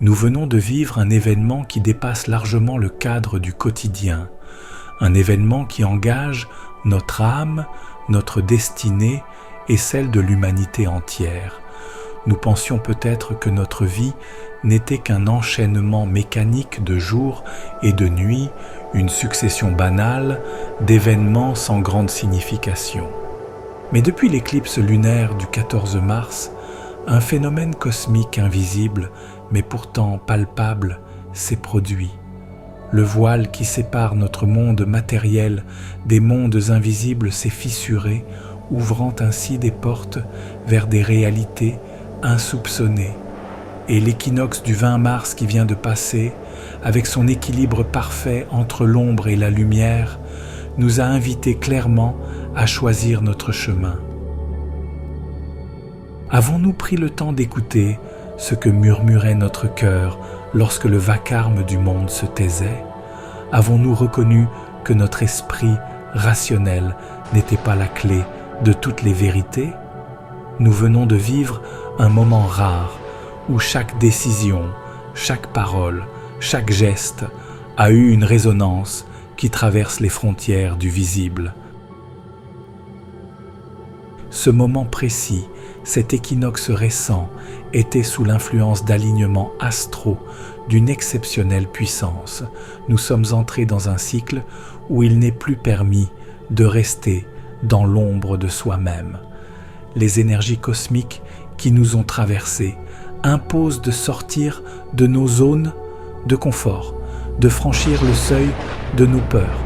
Nous venons de vivre un événement qui dépasse largement le cadre du quotidien, un événement qui engage notre âme, notre destinée et celle de l'humanité entière. Nous pensions peut-être que notre vie n'était qu'un enchaînement mécanique de jours et de nuits, une succession banale d'événements sans grande signification. Mais depuis l'éclipse lunaire du 14 mars, un phénomène cosmique invisible, mais pourtant palpable, s'est produit. Le voile qui sépare notre monde matériel des mondes invisibles s'est fissuré, ouvrant ainsi des portes vers des réalités insoupçonnées. Et l'équinoxe du 20 mars qui vient de passer, avec son équilibre parfait entre l'ombre et la lumière, nous a invités clairement à choisir notre chemin. Avons-nous pris le temps d'écouter ce que murmurait notre cœur lorsque le vacarme du monde se taisait? Avons-nous reconnu que notre esprit rationnel n'était pas la clé de toutes les vérités? Nous venons de vivre un moment rare où chaque décision, chaque parole, chaque geste a eu une résonance qui traverse les frontières du visible. Ce moment précis, cet équinoxe récent, était sous l'influence d'alignements astraux d'une exceptionnelle puissance. Nous sommes entrés dans un cycle où il n'est plus permis de rester dans l'ombre de soi-même. Les énergies cosmiques qui nous ont traversés imposent de sortir de nos zones de confort, de franchir le seuil de nos peurs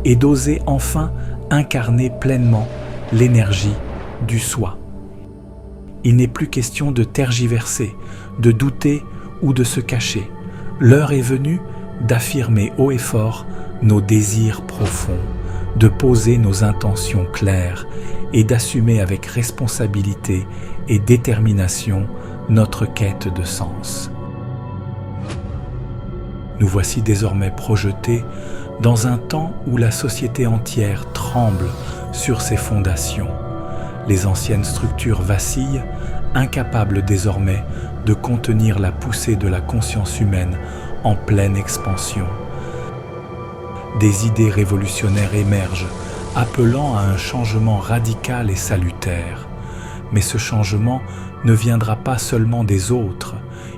et d'oser enfin incarner pleinement l'énergie du soi. Il n'est plus question de tergiverser, de douter ou de se cacher. L'heure est venue d'affirmer haut et fort nos désirs profonds, de poser nos intentions claires et d'assumer avec responsabilité et détermination notre quête de sens. Nous voici désormais projetés dans un temps où la société entière tremble sur ses fondations. Les anciennes structures vacillent, incapables désormais de contenir la poussée de la conscience humaine en pleine expansion. Des idées révolutionnaires émergent, appelant à un changement radical et salutaire. Mais ce changement ne viendra pas seulement des autres,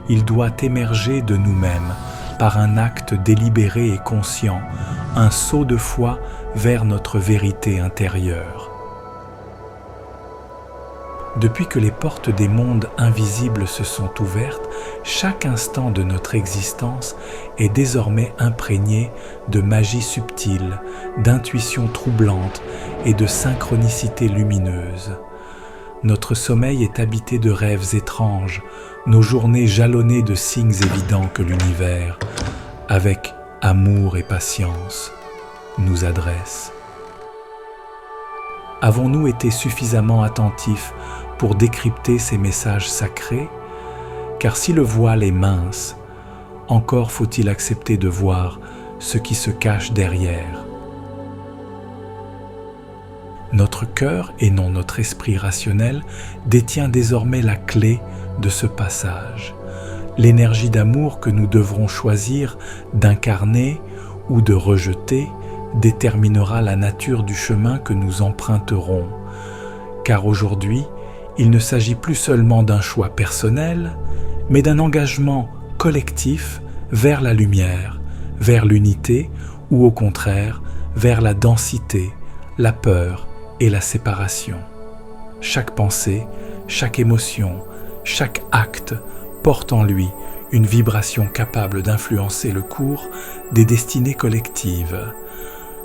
il doit émerger de nous-mêmes par un acte délibéré et conscient, un saut de foi vers notre vérité intérieure. Depuis que les portes des mondes invisibles se sont ouvertes, chaque instant de notre existence est désormais imprégné de magie subtile, d'intuition troublante et de synchronicité lumineuse. Notre sommeil est habité de rêves étranges, nos journées jalonnées de signes évidents que l'univers, avec amour et patience, nous adresse. Avons-nous été suffisamment attentifs pour décrypter ces messages sacrés? Car si le voile est mince, encore faut-il accepter de voir ce qui se cache derrière. Notre cœur, et non notre esprit rationnel, détient désormais la clé de ce passage. L'énergie d'amour que nous devrons choisir d'incarner ou de rejeter déterminera la nature du chemin que nous emprunterons. Car aujourd'hui, il ne s'agit plus seulement d'un choix personnel, mais d'un engagement collectif vers la lumière, vers l'unité ou au contraire vers la densité, la peur et la séparation. Chaque pensée, chaque émotion, chaque acte porte en lui une vibration capable d'influencer le cours des destinées collectives.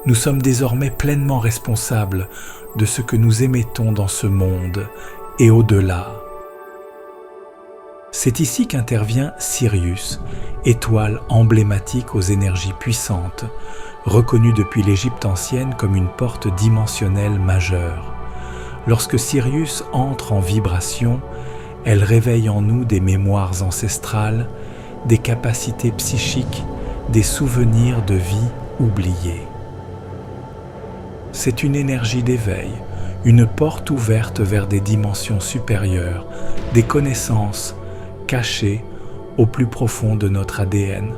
Nous sommes désormais pleinement responsables de ce que nous émettons dans ce monde et au-delà. C'est ici qu'intervient Sirius, étoile emblématique aux énergies puissantes, reconnue depuis l'Égypte ancienne comme une porte dimensionnelle majeure. Lorsque Sirius entre en vibration, elle réveille en nous des mémoires ancestrales, des capacités psychiques, des souvenirs de vie oubliés. C'est une énergie d'éveil, une porte ouverte vers des dimensions supérieures, des connaissances cachées au plus profond de notre ADN.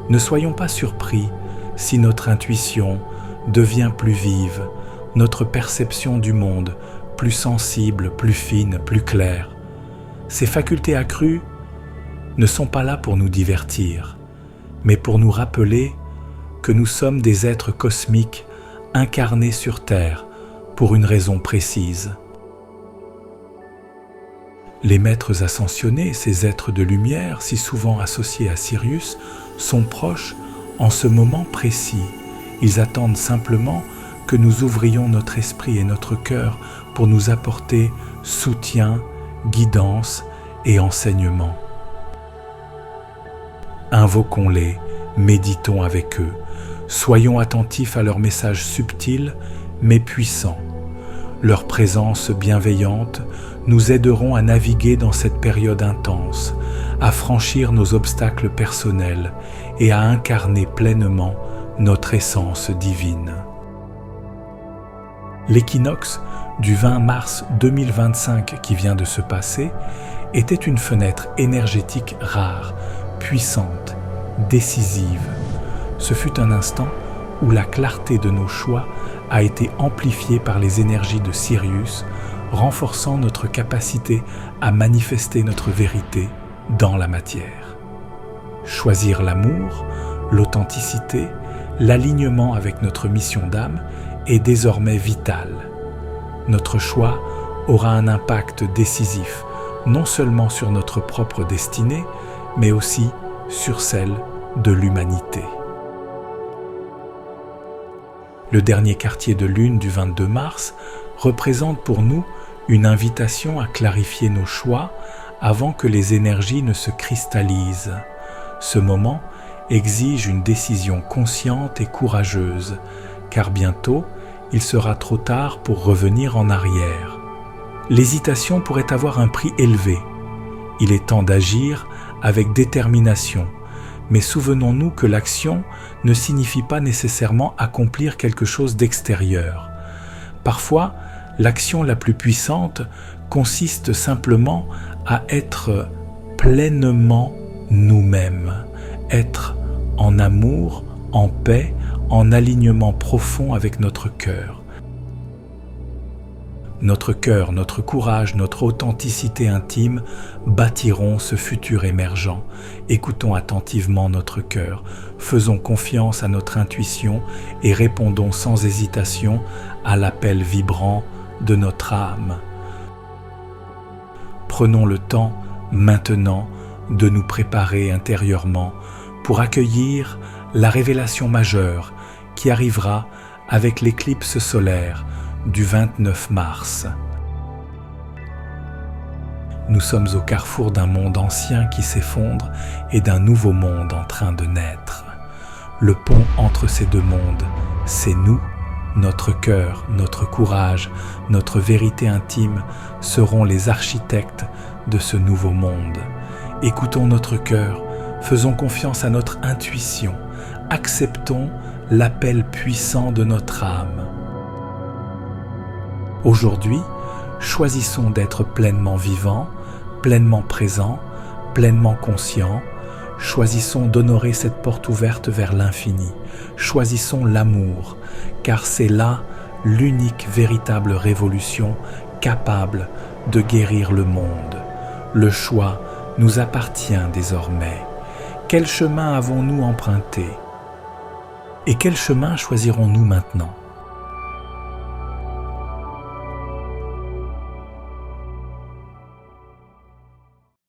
Ne soyons pas surpris si notre intuition devient plus vive, notre perception du monde plus sensible, plus fine, plus claire. Ces facultés accrues ne sont pas là pour nous divertir, mais pour nous rappeler que nous sommes des êtres cosmiques incarnés sur Terre pour une raison précise. Les maîtres ascensionnés, ces êtres de lumière, si souvent associés à Sirius, sont proches en ce moment précis. Ils attendent simplement que nous ouvrions notre esprit et notre cœur pour nous apporter soutien, guidance et enseignement. Invoquons-les, méditons avec eux, soyons attentifs à leurs messages subtils mais puissants. Leur présence bienveillante nous aideront à naviguer dans cette période intense, à franchir nos obstacles personnels et à incarner pleinement notre essence divine. L'équinoxe du 20 mars 2025 qui vient de se passer était une fenêtre énergétique rare, puissante, décisive. Ce fut un instant où la clarté de nos choix a été amplifiée par les énergies de Sirius, renforçant notre capacité à manifester notre vérité dans la matière. Choisir l'amour, l'authenticité, l'alignement avec notre mission d'âme est désormais vital. Notre choix aura un impact décisif, non seulement sur notre propre destinée, mais aussi sur celle de l'humanité. Le dernier quartier de lune du 22 mars représente pour nous une invitation à clarifier nos choix avant que les énergies ne se cristallisent. Ce moment exige une décision consciente et courageuse, car bientôt, il sera trop tard pour revenir en arrière. L'hésitation pourrait avoir un prix élevé. Il est temps d'agir avec détermination, mais souvenons-nous que l'action ne signifie pas nécessairement accomplir quelque chose d'extérieur. Parfois, l'action la plus puissante consiste simplement à être pleinement nous-mêmes, être en amour, en paix, en alignement profond avec notre cœur. Notre cœur, notre courage, notre authenticité intime bâtiront ce futur émergent. Écoutons attentivement notre cœur, faisons confiance à notre intuition et répondons sans hésitation à l'appel vibrant de notre âme. Prenons le temps, maintenant, de nous préparer intérieurement pour accueillir la révélation majeure qui arrivera avec l'éclipse solaire du 29 mars. Nous sommes au carrefour d'un monde ancien qui s'effondre et d'un nouveau monde en train de naître. Le pont entre ces deux mondes, c'est nous. Notre cœur, notre courage, notre vérité intime seront les architectes de ce nouveau monde. Écoutons notre cœur, faisons confiance à notre intuition, acceptons l'appel puissant de notre âme. Aujourd'hui, choisissons d'être pleinement vivants, pleinement présents, pleinement conscients. Choisissons d'honorer cette porte ouverte vers l'infini. Choisissons l'amour, car c'est là l'unique véritable révolution capable de guérir le monde. Le choix nous appartient désormais. Quel chemin avons-nous emprunté? Et quel chemin choisirons-nous maintenant?